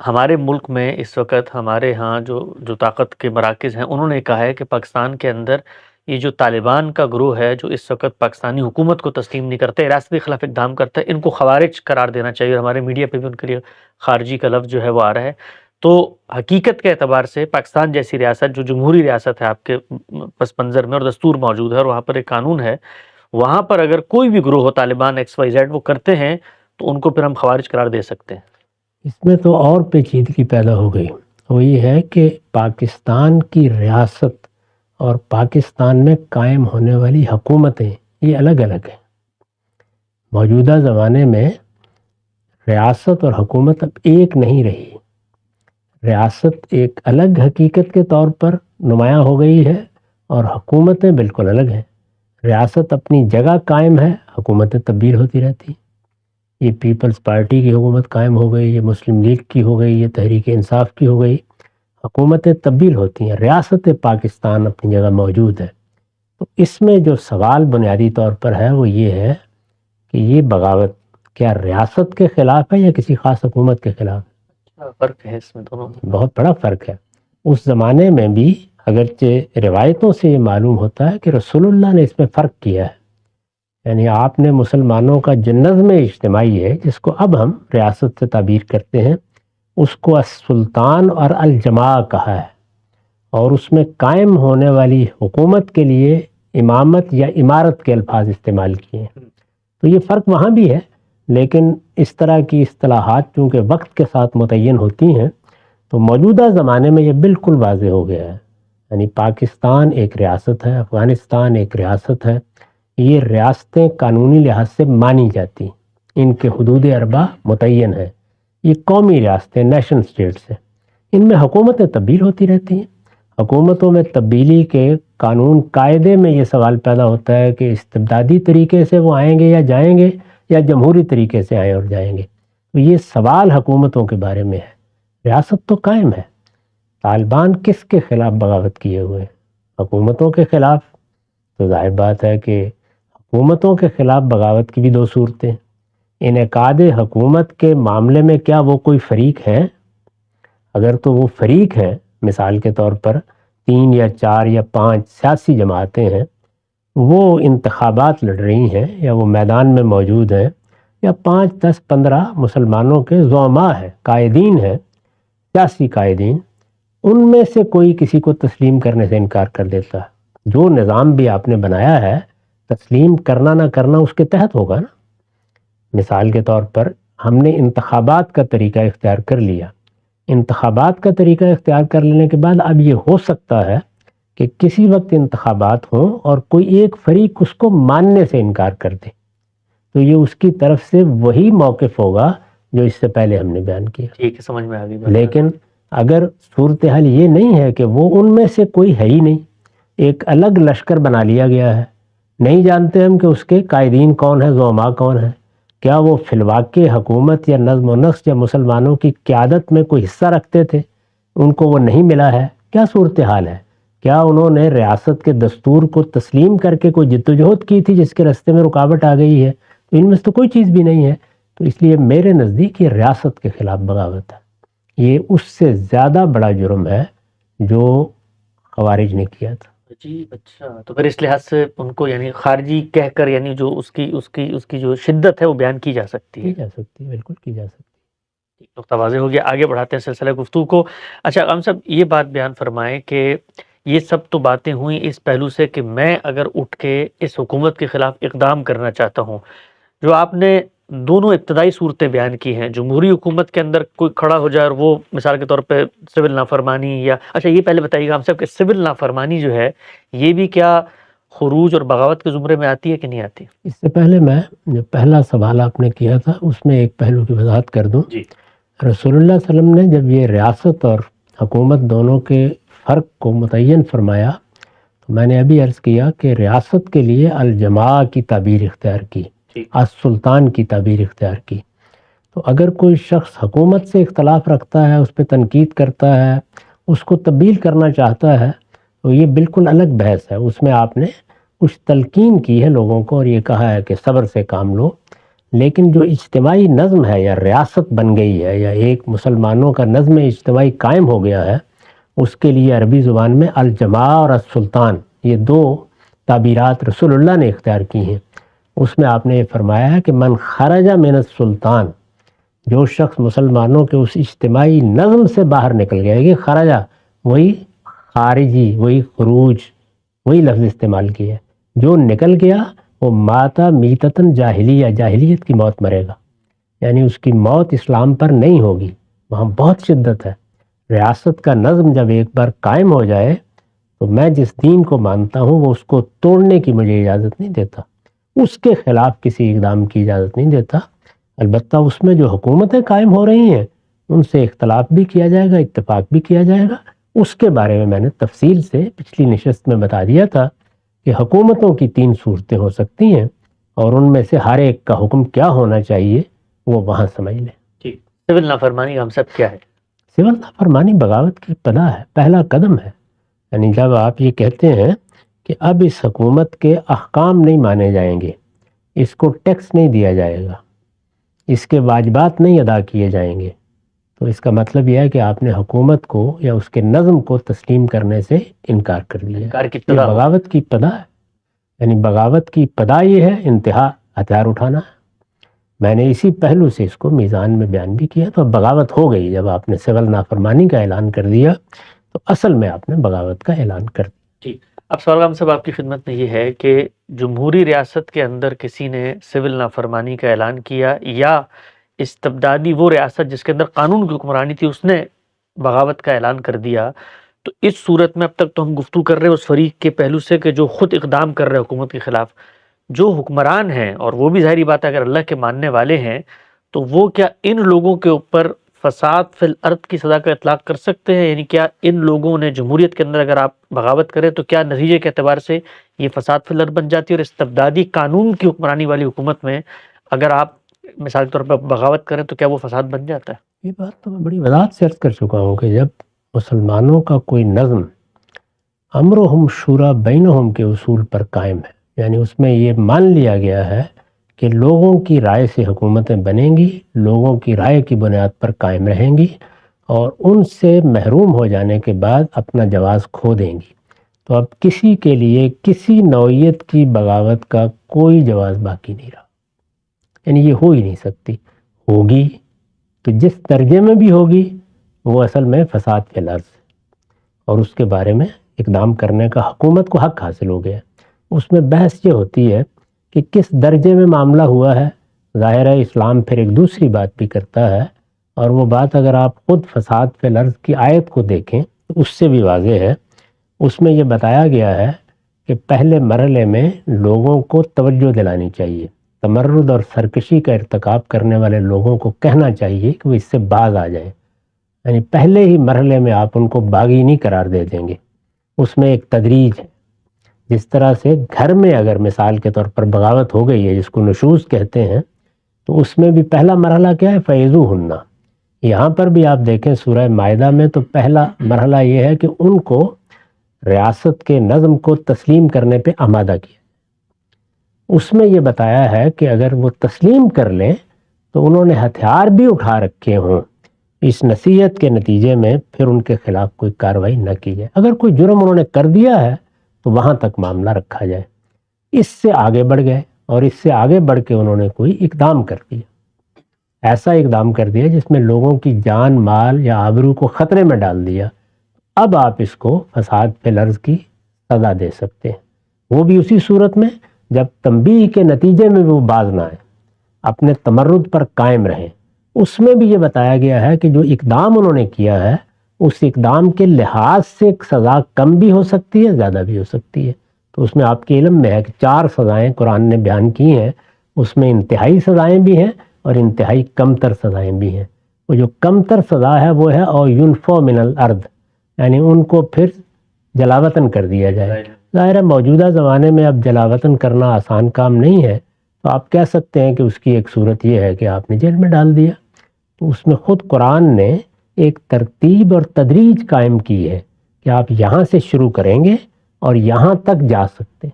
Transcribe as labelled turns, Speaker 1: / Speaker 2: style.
Speaker 1: ہمارے ملک میں اس وقت ہمارے ہاں جو طاقت کے مراکز ہیں انہوں نے کہا ہے کہ پاکستان کے اندر یہ جو طالبان کا گروہ ہے جو اس وقت پاکستانی حکومت کو تسلیم نہیں کرتے، ریاست کے خلاف اقدام کرتا ہے، ان کو خوارج قرار دینا چاہیے، اور ہمارے میڈیا پہ بھی ان کے لیے خارجی کا لفظ جو ہے وہ آ رہا ہے۔ تو حقیقت کے اعتبار سے پاکستان جیسی ریاست جو جمہوری ریاست ہے آپ کے پس منظر میں، اور دستور موجود ہے اور وہاں پر ایک قانون ہے، وہاں پر اگر کوئی بھی گروہ ہو، طالبان ایکس وائی زیڈ، وہ کرتے ہیں تو ان کو پھر ہم خوارج قرار دے سکتے ہیں۔
Speaker 2: اس میں تو اور پیچیدگی پیدا ہو گئی، وہ یہ ہے کہ پاکستان کی ریاست اور پاکستان میں قائم ہونے والی حکومتیں یہ الگ الگ ہیں۔ موجودہ زمانے میں ریاست اور حکومت اب ایک نہیں رہی۔ ریاست ایک الگ حقیقت کے طور پر نمایاں ہو گئی ہے اور حکومتیں بالکل الگ ہیں۔ ریاست اپنی جگہ قائم ہے، حکومتیں تبدیل ہوتی رہتی ہیں۔ یہ پیپلز پارٹی کی حکومت قائم ہو گئی، یہ مسلم لیگ کی ہو گئی، یہ تحریک انصاف کی ہو گئی، حکومتیں تبدیل ہوتی ہیں، ریاست پاکستان اپنی جگہ موجود ہے۔ تو اس میں جو سوال بنیادی طور پر ہے وہ یہ ہے کہ یہ بغاوت کیا ریاست کے خلاف ہے یا کسی خاص حکومت کے خلاف ہے؟
Speaker 1: فرق ہے اس میں دونوں،
Speaker 2: بہت بڑا فرق ہے۔ اس زمانے میں بھی اگرچہ روایتوں سے یہ معلوم ہوتا ہے کہ رسول اللہ نے اس میں فرق کیا ہے، یعنی آپ نے مسلمانوں کا جو نظم اجتماعی ہے جس کو اب ہم ریاست سے تعبیر کرتے ہیں، اس کو السلطان اور الجماع کہا ہے، اور اس میں قائم ہونے والی حکومت کے لیے امامت یا امارت کے الفاظ استعمال کیے ہیں۔ تو یہ فرق وہاں بھی ہے، لیکن اس طرح کی اصطلاحات چونکہ وقت کے ساتھ متعین ہوتی ہیں تو موجودہ زمانے میں یہ بالکل واضح ہو گیا ہے، یعنی پاکستان ایک ریاست ہے، افغانستان ایک ریاست ہے، یہ ریاستیں قانونی لحاظ سے مانی جاتی، ان کے حدود اربع متعین ہیں، یہ قومی ریاستیں نیشن سٹیٹس ہیں، ان میں حکومتیں تبدیل ہوتی رہتی ہیں۔ حکومتوں میں تبدیلی کے قانون قاعدے میں یہ سوال پیدا ہوتا ہے کہ استبدادی طریقے سے وہ آئیں گے یا جائیں گے یا جمہوری طریقے سے آئیں اور جائیں گے، تو یہ سوال حکومتوں کے بارے میں ہے۔ ریاست تو قائم ہے۔ طالبان کس کے خلاف بغاوت کیے ہوئے ہیں؟ حکومتوں کے خلاف۔ تو ظاہر بات ہے کہ حکومتوں کے خلاف بغاوت کی بھی دو صورتیں، انعقاد حکومت کے معاملے میں کیا وہ کوئی فریق ہے؟ اگر تو وہ فریق ہے، مثال کے طور پر 3 یا 4 یا 5 سیاسی جماعتیں ہیں، وہ انتخابات لڑ رہی ہیں یا وہ میدان میں موجود ہیں، یا 5، 10، 15 مسلمانوں کے زعماء ہیں، قائدین ہیں، سیاسی قائدین، ان میں سے کوئی کسی کو تسلیم کرنے سے انکار کر دیتا ہے، جو نظام بھی آپ نے بنایا ہے تسلیم کرنا نہ کرنا اس کے تحت ہوگا نا۔ مثال کے طور پر ہم نے انتخابات کا طریقہ اختیار کر لیا، انتخابات کا طریقہ اختیار کر لینے کے بعد اب یہ ہو سکتا ہے کہ کسی وقت انتخابات ہوں اور کوئی ایک فریق اس کو ماننے سے انکار کر دے، تو یہ اس کی طرف سے وہی موقف ہوگا جو اس سے پہلے ہم نے بیان کیا۔
Speaker 1: ٹھیک ہے، سمجھ میں آ گئی۔
Speaker 2: لیکن اگر صورتحال یہ نہیں ہے کہ وہ ان میں سے کوئی ہے ہی نہیں، ایک الگ لشکر بنا لیا گیا ہے، نہیں جانتے ہم کہ اس کے قائدین کون ہیں، زعماء کون ہیں، کیا وہ فی الواقع حکومت یا نظم و نسق یا مسلمانوں کی قیادت میں کوئی حصہ رکھتے تھے، ان کو وہ نہیں ملا ہے، کیا صورتحال ہے؟ کیا انہوں نے ریاست کے دستور کو تسلیم کر کے کوئی جدوجہد کی تھی جس کے راستے میں رکاوٹ آ گئی ہے؟ تو ان میں سے تو کوئی چیز بھی نہیں ہے۔ تو اس لیے میرے نزدیک یہ ریاست کے خلاف بغاوت ہے، یہ اس سے زیادہ بڑا جرم ہے جو خوارج نے کیا تھا۔
Speaker 1: جی اچھا، تو پھر اس لحاظ سے ان کو یعنی خارجی کہہ کر یعنی جو اس کی جو شدت ہے وہ بیان کی جا سکتی ہے۔
Speaker 2: کی جا سکتی ہے، بالکل کی جا سکتی ہے۔
Speaker 1: نقطہ واضح ہو گیا، آگے بڑھاتے ہیں سلسلہ گفتگو کو۔ اچھا غام صاحب، یہ بات بیان فرمائیں کہ یہ سب تو باتیں ہوئیں اس پہلو سے کہ میں اگر اٹھ کے اس حکومت کے خلاف اقدام کرنا چاہتا ہوں، جو آپ نے دونوں ابتدائی صورتیں بیان کی ہیں، جمہوری حکومت کے اندر کوئی کھڑا ہو جائے اور وہ مثال کے طور پہ سول نافرمانی، یا اچھا یہ پہلے بتائیے گا ہم صاحب کہ سول نافرمانی جو ہے یہ بھی کیا خروج اور بغاوت کے زمرے میں آتی ہے کہ نہیں آتی؟
Speaker 2: اس سے پہلے میں جو پہلا سوال آپ نے کیا تھا اس میں ایک پہلو کی وضاحت کر دوں۔
Speaker 1: جی،
Speaker 2: رسول اللہ صلی اللہ علیہ وسلم نے جب یہ ریاست اور حکومت دونوں کے فرق کو متعین فرمایا تو میں نے ابھی عرض کیا کہ ریاست کے لیے الجماع کی تعبیر اختیار کی، السلطان کی تعبیر اختیار کی۔ تو اگر کوئی شخص حکومت سے اختلاف رکھتا ہے، اس پہ تنقید کرتا ہے، اس کو تبدیل کرنا چاہتا ہے، تو یہ بالکل الگ بحث ہے، اس میں آپ نے کچھ تلقین کی ہے لوگوں کو اور یہ کہا ہے کہ صبر سے کام لو، لیکن جو اجتماعی نظم ہے یا ریاست بن گئی ہے یا ایک مسلمانوں کا نظم اجتماعی قائم ہو گیا ہے، اس کے لیے عربی زبان میں الجماع اور السلطان، یہ دو تعبیرات رسول اللہ نے اختیار کی ہیں۔ اس میں آپ نے یہ فرمایا ہے کہ من خرج من السلطان، جو شخص مسلمانوں کے اس اجتماعی نظم سے باہر نکل گیا، یہ خرجہ وہی خارجی، وہی خروج، وہی لفظ استعمال کیا ہے، جو نکل گیا وہ ماتا میتتن جاہلیہ، جاہلیت کی موت مرے گا، یعنی اس کی موت اسلام پر نہیں ہوگی۔ وہاں بہت شدت ہے۔ ریاست کا نظم جب ایک بار قائم ہو جائے تو میں جس دین کو مانتا ہوں وہ اس کو توڑنے کی مجھے اجازت نہیں دیتا، اس کے خلاف کسی اقدام کی اجازت نہیں دیتا۔ البتہ اس میں جو حکومتیں قائم ہو رہی ہیں ان سے اختلاف بھی کیا جائے گا، اتفاق بھی کیا جائے گا۔ اس کے بارے میں نے تفصیل سے پچھلی نشست میں بتا دیا تھا کہ حکومتوں کی 3 صورتیں ہو سکتی ہیں، اور ان میں سے ہر ایک کا حکم کیا ہونا چاہیے وہ وہاں سمجھ لیں۔
Speaker 1: ٹھیک، سول نافرمانی کا مقصد کیا ہے؟
Speaker 2: سول نافرمانی بغاوت کی ابتدا ہے، پہلا قدم ہے۔ یعنی جب آپ یہ کہتے ہیں کہ اب اس حکومت کے احکام نہیں مانے جائیں گے، اس کو ٹیکس نہیں دیا جائے گا، اس کے واجبات نہیں ادا کیے جائیں گے، تو اس کا مطلب یہ ہے کہ آپ نے حکومت کو یا اس کے نظم کو تسلیم کرنے سے انکار کر دیا۔
Speaker 1: انکار کی
Speaker 2: یہ
Speaker 1: ابتدا ہو۔
Speaker 2: بغاوت کی ابتدا ہے۔ یعنی بغاوت کی ابتدا یہ ہے انتہا ہتھیار اٹھانا ہے۔ میں نے اسی پہلو سے اس کو میزان میں بیان بھی کیا، تو اب بغاوت ہو گئی۔ جب آپ نے سول نافرمانی کا اعلان کر دیا تو اصل میں آپ نے بغاوت کا اعلان کر دیا۔
Speaker 1: ٹھیک، اب سوال صاحب آپ کی خدمت میں یہ ہے کہ جمہوری ریاست کے اندر کسی نے سول نافرمانی کا اعلان کیا، یا استبدادی وہ ریاست جس کے اندر قانون کی حکمرانی تھی اس نے بغاوت کا اعلان کر دیا، تو اس صورت میں اب تک تو ہم گفتگو کر رہے ہیں اس فریق کے پہلو سے کہ جو خود اقدام کر رہے ہیں حکومت کے خلاف، جو حکمران ہیں اور وہ بھی ظاہری بات ہے اگر اللہ کے ماننے والے ہیں تو وہ کیا ان لوگوں کے اوپر فساد فی الارض کی سزا کا اطلاق کر سکتے ہیں؟ یعنی کیا ان لوگوں نے جمہوریت کے اندر اگر آپ بغاوت کریں تو کیا نتیجے کے اعتبار سے یہ فساد فی الارض بن جاتی ہے؟ اور استبدادی قانون کی حکمرانی والی حکومت میں اگر آپ مثال کے طور پر بغاوت کریں تو کیا وہ فساد بن جاتا ہے؟
Speaker 2: یہ بات تو میں بڑی وضاحت سے عرض کر چکا ہوں کہ جب مسلمانوں کا کوئی نظم امرہم شورا بینہم کے اصول پر قائم ہے، یعنی اس میں یہ مان لیا گیا ہے کہ لوگوں کی رائے سے حکومتیں بنیں گی، لوگوں کی رائے کی بنیاد پر قائم رہیں گی، اور ان سے محروم ہو جانے کے بعد اپنا جواز کھو دیں گی، تو اب کسی کے لیے کسی نوعیت کی بغاوت کا کوئی جواز باقی نہیں رہا۔ یعنی یہ ہو ہی نہیں سکتی، ہوگی تو جس درجے میں بھی ہوگی وہ اصل میں فساد فی الارض ہے، اور اس کے بارے میں اقدام کرنے کا حکومت کو حق حاصل ہو گیا۔ اس میں بحث یہ ہوتی ہے کہ کس درجے میں معاملہ ہوا ہے۔ ظاہر ہے اسلام پھر ایک دوسری بات بھی کرتا ہے، اور وہ بات اگر آپ خود فساد فی الارض کی آیت کو دیکھیں تو اس سے بھی واضح ہے۔ اس میں یہ بتایا گیا ہے کہ پہلے مرحلے میں لوگوں کو توجہ دلانی چاہیے، تمرد اور سرکشی کا ارتکاب کرنے والے لوگوں کو کہنا چاہیے کہ وہ اس سے باز آ جائیں۔ یعنی پہلے ہی مرحلے میں آپ ان کو باغی نہیں قرار دے دیں گے، اس میں ایک تدریج ہے۔ جس طرح سے گھر میں اگر مثال کے طور پر بغاوت ہو گئی ہے جس کو نشوز کہتے ہیں، تو اس میں بھی پہلا مرحلہ کیا ہے؟ فیضوہن۔ یہاں پر بھی آپ دیکھیں سورہ مائدہ میں تو پہلا مرحلہ یہ ہے کہ ان کو ریاست کے نظم کو تسلیم کرنے پہ آمادہ کیا۔ اس میں یہ بتایا ہے کہ اگر وہ تسلیم کر لیں تو انہوں نے ہتھیار بھی اٹھا رکھے ہوں، اس نصیحت کے نتیجے میں پھر ان کے خلاف کوئی کارروائی نہ کی جائے۔ اگر کوئی جرم انہوں نے کر دیا ہے تو وہاں تک معاملہ رکھا جائے۔ اس سے آگے بڑھ گئے اور اس سے آگے بڑھ کے انہوں نے کوئی اقدام کر دیا، ایسا اقدام کر دیا جس میں لوگوں کی جان مال یا آبرو کو خطرے میں ڈال دیا، اب آپ اس کو فساد فی الارض کی سزا دے سکتے ہیں۔ وہ بھی اسی صورت میں جب تنبیہ کے نتیجے میں وہ باز نہ آئے، اپنے تمرد پر قائم رہیں۔ اس میں بھی یہ بتایا گیا ہے کہ جو اقدام انہوں نے کیا ہے اس اقدام کے لحاظ سے سزا کم بھی ہو سکتی ہے، زیادہ بھی ہو سکتی ہے۔ تو اس میں آپ کے علم میں ہے کہ 4 سزائیں قرآن نے بیان کی ہیں، اس میں انتہائی سزائیں بھی ہیں اور انتہائی کم تر سزائیں بھی ہیں۔ وہ جو کم تر سزا ہے وہ ہے او ینفو من الارض، یعنی ان کو پھر جلاوطن کر دیا جائے۔ ظاہر ہے موجودہ زمانے میں اب جلاوطن کرنا آسان کام نہیں ہے، تو آپ کہہ سکتے ہیں کہ اس کی ایک صورت یہ ہے کہ آپ نے جیل میں ڈال دیا۔ تو اس میں خود قرآن نے ایک ترتیب اور تدریج قائم کی ہے کہ آپ یہاں سے شروع کریں گے اور یہاں تک جا سکتے ہیں۔